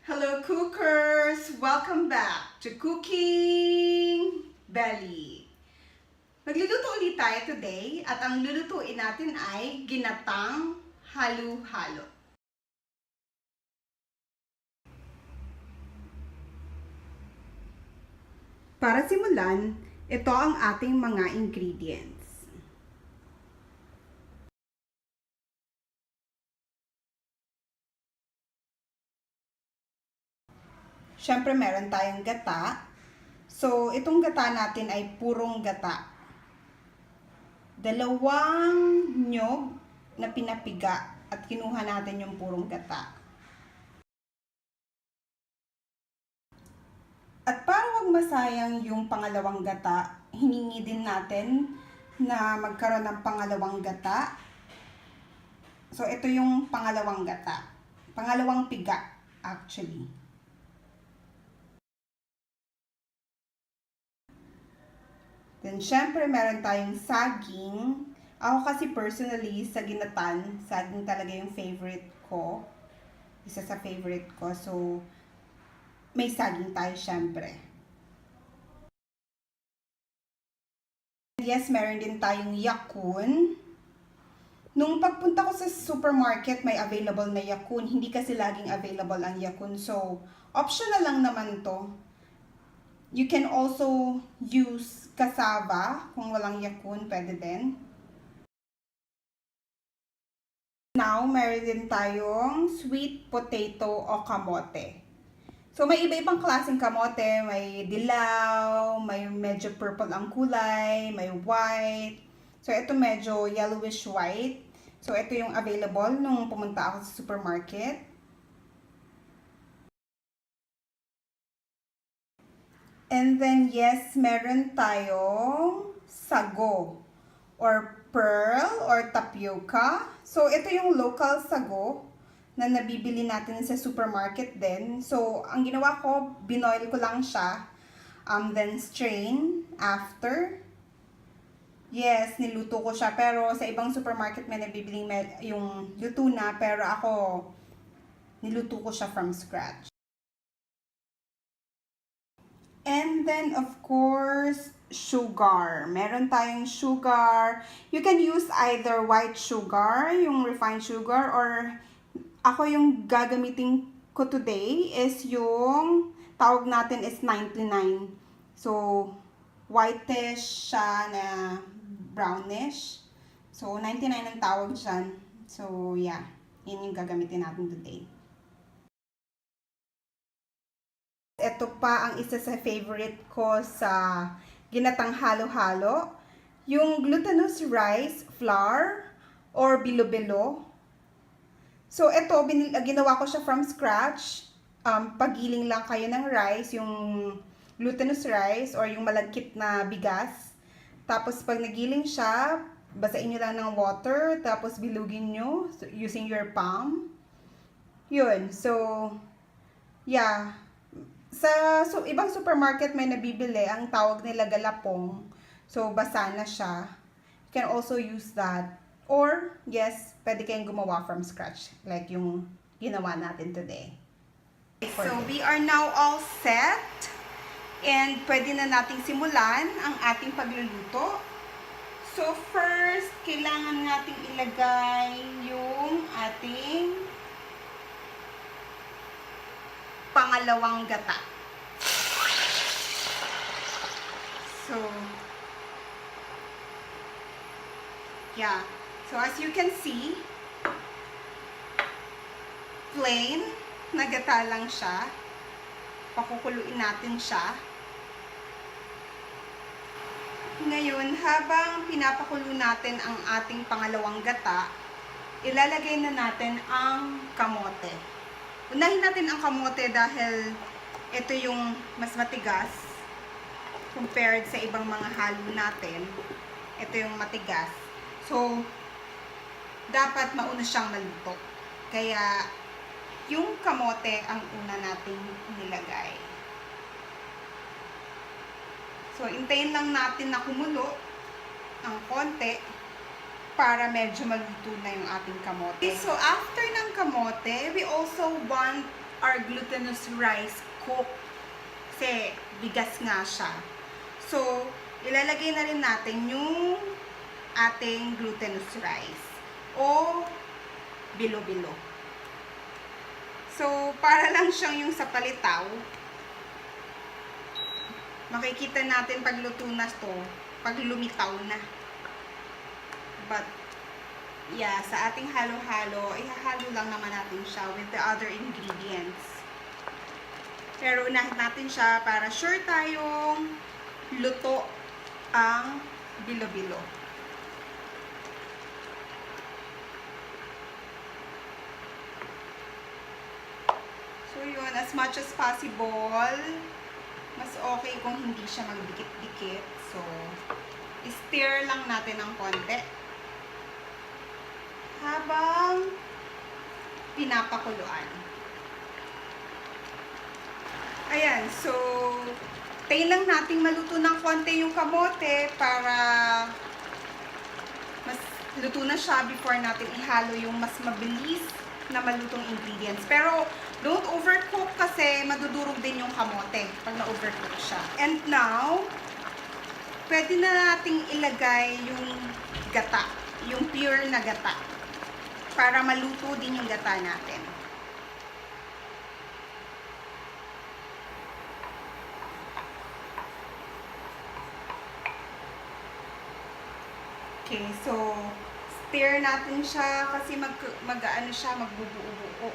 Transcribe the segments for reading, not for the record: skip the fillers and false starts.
Hello cookers! Welcome back to Cooking Belly. Magluluto ulit tayo today at ang lulutuin natin ay ginataang halo-halo. Para simulan, ito ang ating mga ingredients. Siyempre, meron tayong gata. So, itong gata natin ay purong gata. 2 nyog na pinapiga at kinuha natin yung purong gata. At para wag masayang yung pangalawang gata, hiningi din natin na magkaroon ng pangalawang gata. So, ito yung pangalawang gata. Pangalawang piga, actually. Then, syempre, meron tayong saging. Ako kasi personally, sa ginatan, saging talaga yung favorite ko. Isa sa favorite ko. So, may saging tayo syempre. Yes, meron din tayong yakun. Nung pagpunta ko sa supermarket, may available na yakun. Hindi kasi laging available ang yakun. So, optional lang naman to. You can also use cassava. Kung walang yakun, pwede din. Now, meron din tayong sweet potato o kamote. So, may iba-ibang klaseng kamote. May dilaw, may medyo purple ang kulay, may white. So, ito medyo yellowish white. So, ito yung available nung pumunta ako sa supermarket. And then, yes, meron tayong sago or pearl or tapioca. So, ito yung local sago na nabibili natin sa supermarket din. So, ang ginawa ko, binoil ko lang siya. Then, strain after. Yes, niluto ko siya. Pero sa ibang supermarket may nabibiling yung luto na. Pero ako, niluto ko siya from scratch. And then, of course, sugar. Meron tayong sugar. You can use either white sugar, yung refined sugar, or ako yung gagamitin ko today is yung tawag natin is 99. So, whitish siya na brownish. So, 99 ang tawag dyan. So, yeah. Yun yung gagamitin natin today. Ito pa ang isa sa favorite ko sa ginatang halo-halo. Yung glutinous rice flour or bilo-bilo. So, ito, ginawa ko siya from scratch. Pagiling lang kayo ng rice, yung glutinous rice or yung malagkit na bigas. Tapos, pag nagiling siya, basain nyo lang ng water. Tapos, bilugin nyo using your palm. Yun. So, yeah. Sa ibang supermarket may nabibili, ang tawag nila galapong. So, basa na siya. You can also use that. Or, yes, pwede kayong gumawa from scratch. Like yung ginawa natin today. So, we are now all set. And pwede na nating simulan ang ating pagluluto. So, first, kailangan nating ilagay yung ating pangalawang gata. So, yeah. So, as you can see, plain na gata lang siya. Pakukuluin natin siya. Ngayon, habang pinapakulo natin ang ating pangalawang gata, ilalagay na natin ang kamote. Unahin natin ang kamote dahil ito yung mas matigas compared sa ibang mga halo natin. Ito yung matigas. So, dapat mauna siyang maluto. Kaya, yung kamote ang una nating nilagay. So, hintayin lang natin na kumulo ang konti para medyo maluto na yung ating kamote. So, after ng kamote, we also want our glutinous rice cook. Kasi bigas nga siya. So, ilalagay na rin natin yung ating glutinous rice o bilo-bilo. So, para lang siyang yung sa palitaw. Makikita natin pag luto na to, pag lumitaw na. But, yeah, sa ating halo-halo, ihahalo lang naman natin siya with the other ingredients. Pero unahin natin siya para sure tayong luto ang bilo-bilo. So yun, as much as possible, mas okay kung hindi siya magdikit-dikit. So, stir lang natin ng konti habang pinapakuluan. Ayan, so tayin lang nating maluto ng konti yung kamote para mas luto na siya before natin ihalo yung mas mabilis na malutong ingredients. Pero don't overcook kasi madudurog din yung kamote pag na-overcook siya. And now, pwede na nating ilagay yung gata, yung pure na gata, para maluto din yung gata natin. Okay, so stir natin siya kasi mag-ano siya, magbubuo-buo.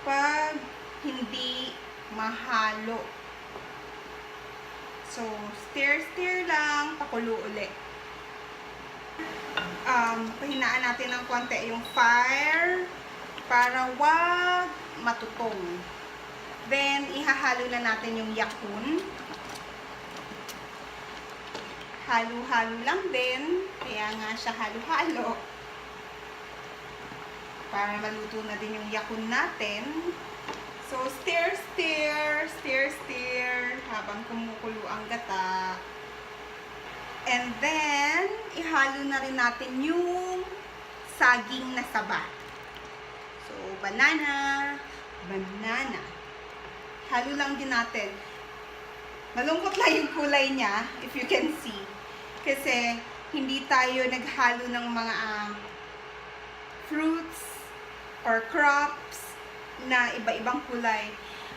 Pag hindi mahalo. So, stir lang, pakulo uli. Pahinaan natin ng konti yung fire para wag matutong. Then, ihahalo na natin yung yakun. Halo-halo lang din. Kaya nga siya halo-halo. Para maluto na din yung yakun natin. So, stir habang kumukulo ang gata. And then, ihalo na rin natin yung saging na saba. So, banana. Halo lang din natin. Malungkot lang yung kulay niya, if you can see. Kasi, hindi tayo naghalo ng mga fruits or crops na iba-ibang kulay.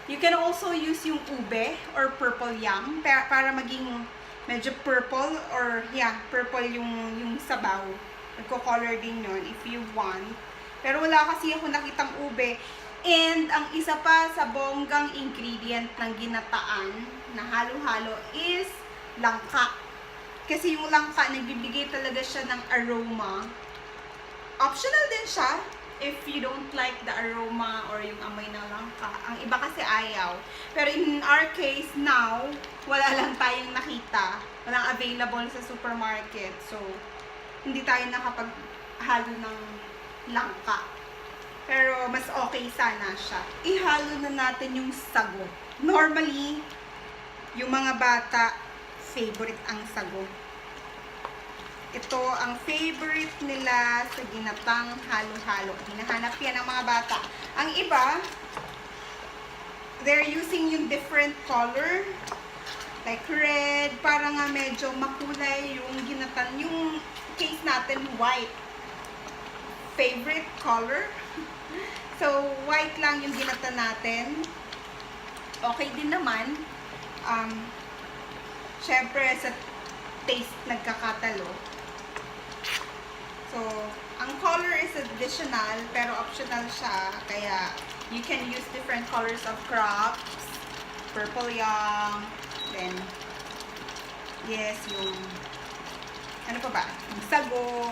You can also use yung ube or purple yam para maging medyo purple or purple yung sabaw. Nagko-color din yon if you want. Pero wala kasi ako nakitang ube. And ang isa pa sa bonggang ingredient ng ginataan na halo-halo is langka. Kasi yung langka, nagbibigay talaga siya ng aroma. Optional din siya if you don't like the aroma or yung amoy ng langka. Ang iba kasi ayaw. Pero in our case now, wala lang tayong nakita. Walang available sa supermarket. So, hindi tayo nakapaghalo ng langka. Pero mas okay sana siya. Ihalo na natin yung sago. Normally, yung mga bata, favorite ang sago. Ito ang favorite nila sa ginatang halo-halo. Hinahanap yan ng mga bata. Ang iba, they're using yung different color. Like red, para nga medyo makulay yung ginatan. Yung case natin, white. Favorite color. So, white lang yung ginatan natin. Okay din naman. Syempre, sa taste nagkakatalo. So, ang color is additional, pero optional siya. Kaya, you can use different colors of crops. Purple yam. Then, yes, yung, ano pa ba? Yung sago.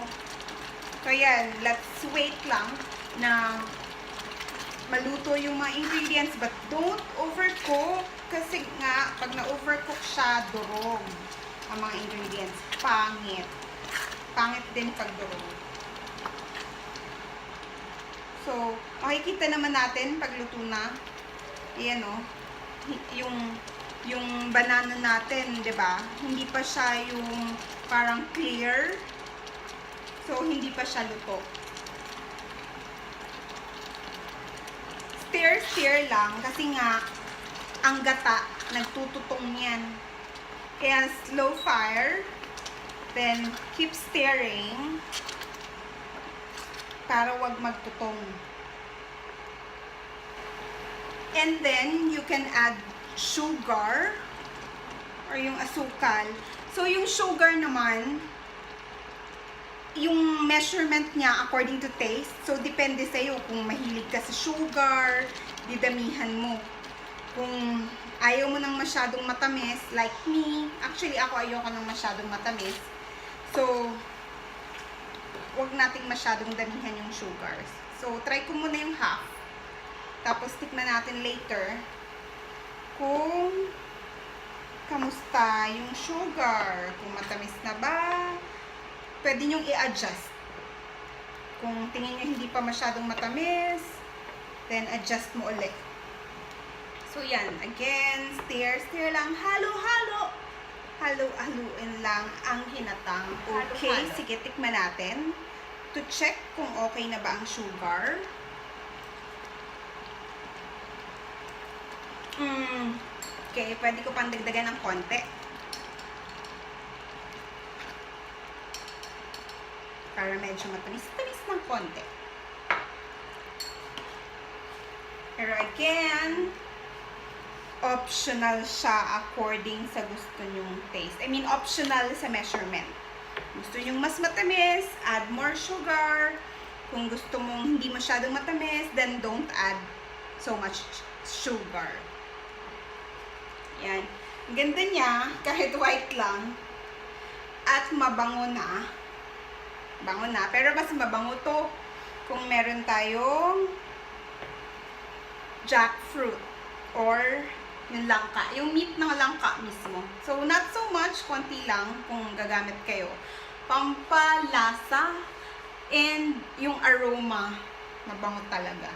So, yan. Let's wait lang na maluto yung mga ingredients. But, don't overcook. Kasi nga, pag na-overcook siya, durog ang mga ingredients. Pangit. Pangit din pag durog. So, makikita naman natin pag luto na. Ayan o. Yung banana natin, 'di ba? Hindi pa siya yung parang clear. So, hindi pa siya luto. stir lang kasi nga ang gata nagtututong yan. Kaya slow fire, then keep stirring para wag magtutong. And then you can add sugar or yung asukal. So yung sugar naman, yung measurement niya according to taste. So depende sa'yo kung mahilig ka sa sugar, didamihan mo. Kung ayaw mo ng masyadong matamis, like me, actually ako ayoko ng masyadong matamis. So, wag nating masyadong damihan yung sugars. So, try ko muna yung half. Tapos, tikman natin later kung kamusta yung sugar. Kung matamis na ba, pwede nyong i-adjust. Kung tingin nyo hindi pa masyadong matamis, then adjust mo ulit. So, yan. Again, stir lang. Halo-halo. Halo-haluin lang ang ginatang. Okay, sige, tikman natin. To check kung okay na ba ang sugar. Okay, pwede ko pang dagdagan ng konti. Para medyo matamis-tamis ng konti. Pero again, optional siya according sa gusto nyong taste. I mean, optional sa measurement. Gusto nyong mas matamis, add more sugar. Kung gusto mong hindi masyadong matamis, then don't add so much sugar. Yan. Ang ganda niya, kahit white lang. At mabango na. Bango na. Pero mas mabango to kung meron tayong jackfruit or yung langka. Yung meat ng langka mismo. So, not so much. Konti lang kung gagamit kayo. Pampalasa and yung aroma. Mabango talaga.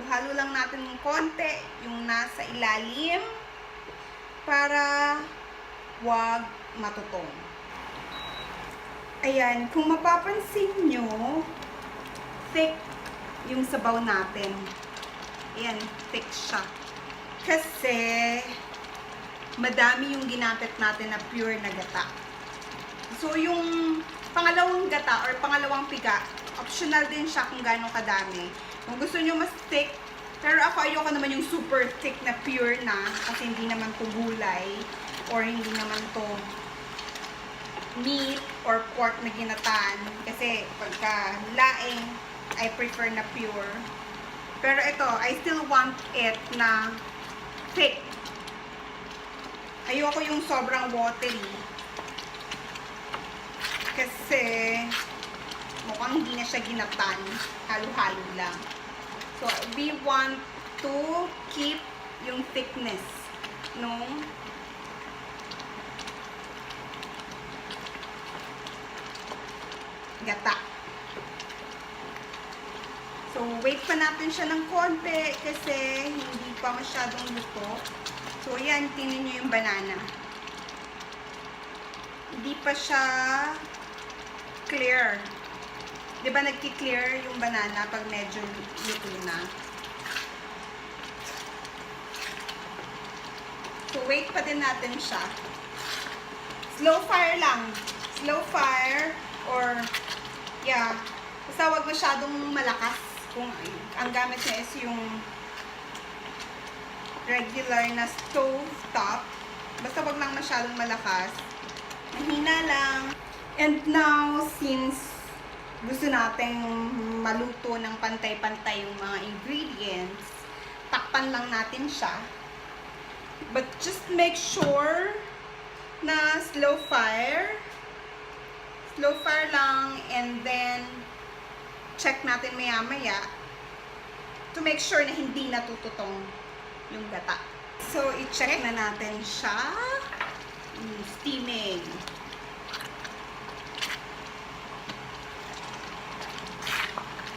Halo lang natin ng konti yung nasa ilalim para wag matutong. Ayan. Kung mapapansin nyo, thick yung sabaw natin. Ayan. Thick siya. Kasi, madami yung ginamit natin na pure na gata. So, yung pangalawang gata or pangalawang piga, optional din siya kung gaano kadami. Kung gusto nyo mas thick, pero ako ayoko naman yung super thick na pure na, kasi hindi naman to gulay, or hindi naman to meat or pork na ginataan. Kasi, pagka laing, I prefer na pure. Pero ito, I still want it na thick. Ayoko yung sobrang watery. Kasi mukhang hindi na siya ginatan. Halo-halo lang. So, we want to keep yung thickness nung gata. So, wait pa natin siya ng konti kasi hindi pa masyadong luto. So, yan, tingnan nyo yung banana. Hindi pa siya clear. Diba nagki-clear yung banana pag medyo luto na? So, wait pa din natin siya. Slow fire lang. Slow fire or, yeah, basta wag masyadong malakas. Kung ang gamit niya is yung regular na stove top, basta wag lang masyadong malakas, mahina lang. And now, since gusto nating maluto ng pantay-pantay yung mga ingredients, takpan lang natin siya. But just make sure na slow fire lang, and then check natin maya-maya to make sure na hindi natututong yung gata. So, i-check na natin siya. Steaming.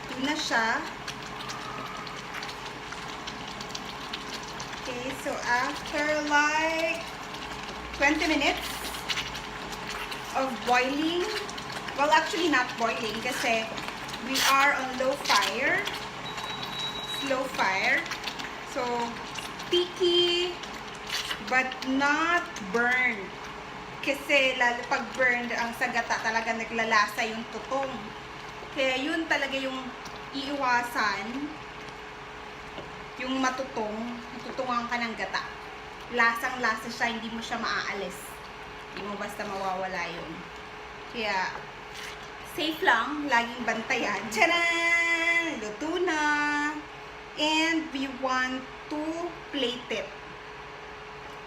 Ito na siya. Okay, so after like 20 minutes of boiling, well, actually not boiling kasi we are on low fire. slow fire. So, sticky, but not burned. Kasi lalo pag burned ang sa gata talaga naglalasa yung tutong. Kaya yun talaga yung iiwasan. Yung matutungan ka ng gata. Lasang-lasa siya, hindi mo siya maaalis. Hindi mo basta mawawala yun. Kaya, safe lang, laging bantayan. Tcharan! Luto na! And we want to plate it.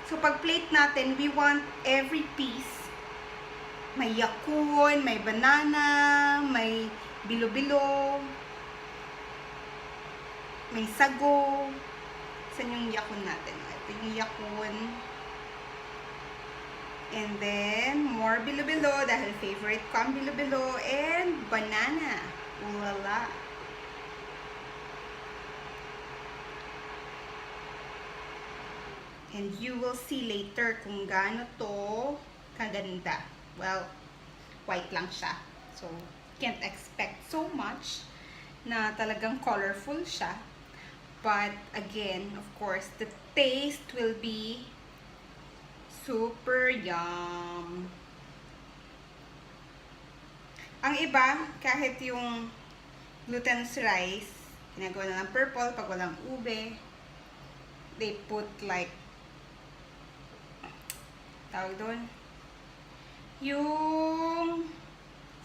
So, pag plate natin, we want every piece. May yakun, may banana, may bilo-bilo, may sago. Saan yung yakun natin? Ito yung yakun. And then, more bilo-bilo dahil favorite ko ang bilo-bilo. And banana. Ulala. And you will see later kung gaano to kaganda. Well, white lang siya. So, can't expect so much na talagang colorful siya. But, again, of course, the taste will be super yum. Ang iba, kahit yung glutinous rice, ginagawa na ng purple pag walang ube. They put like, tawag doon, yung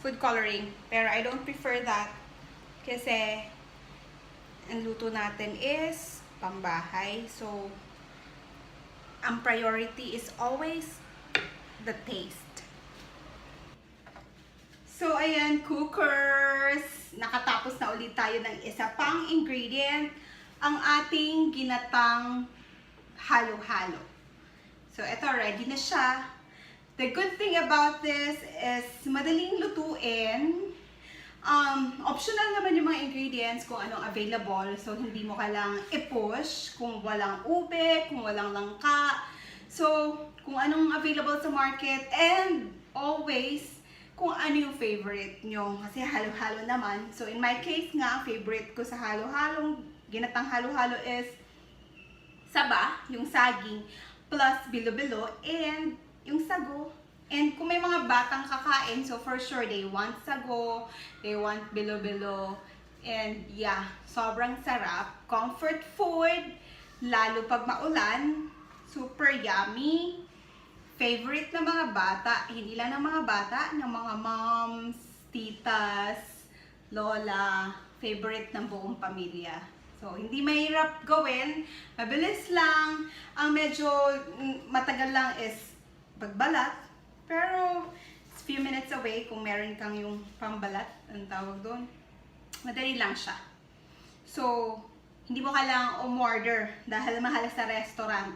food coloring. Pero I don't prefer that. Kasi, ang luto natin is pambahay. So, ang priority is always the taste. So, ayan, cookers. Nakatapos na ulit tayo ng isa pang ingredient. Ang ating ginatang halo-halo. So, eto, ready na siya. The good thing about this is madaling lutuin. Optional naman yung mga ingredients kung anong available. So, hindi mo kailangang i-push kung walang ube, kung walang langka. So, kung anong available sa market and always kung ano yung favorite nyo. Kasi halo-halo naman. So, in my case nga, favorite ko sa halo-halong ginatang halo-halo is saba, yung saging, plus bilo-bilo, and yung sago. And kung may mga batang kakain, so for sure, they want sago, they want bilo-bilo, and yeah, sobrang sarap. Comfort food, lalo pag maulan, super yummy. Favorite ng mga bata, hindi lang ng mga bata, ng mga moms, titas, lola, favorite ng buong pamilya. So, hindi mahirap gawin, mabilis lang. Ang medyo matagal lang is pagbalat. Pero, it's few minutes away kung meron kang yung pambalat, ang tawag doon. Madali lang siya. So, hindi mo kailangang umorder dahil mahal sa restaurant.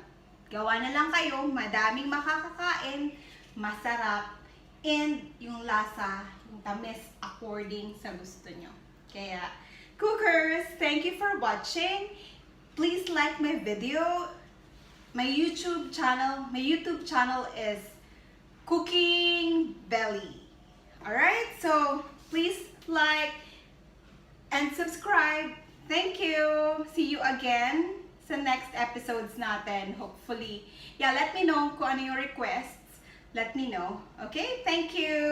Gawa na lang kayo, madaming makakakain, masarap, and yung lasa, yung tamis according sa gusto nyo. Kaya, cookers, thank you for watching. Please like my video. My YouTube channel is Cooking Belly. Alright, so please like and subscribe. Thank you. See you again sa next episodes natin, hopefully. Yeah, let me know kung ano yung requests. Let me know. Okay? Thank you.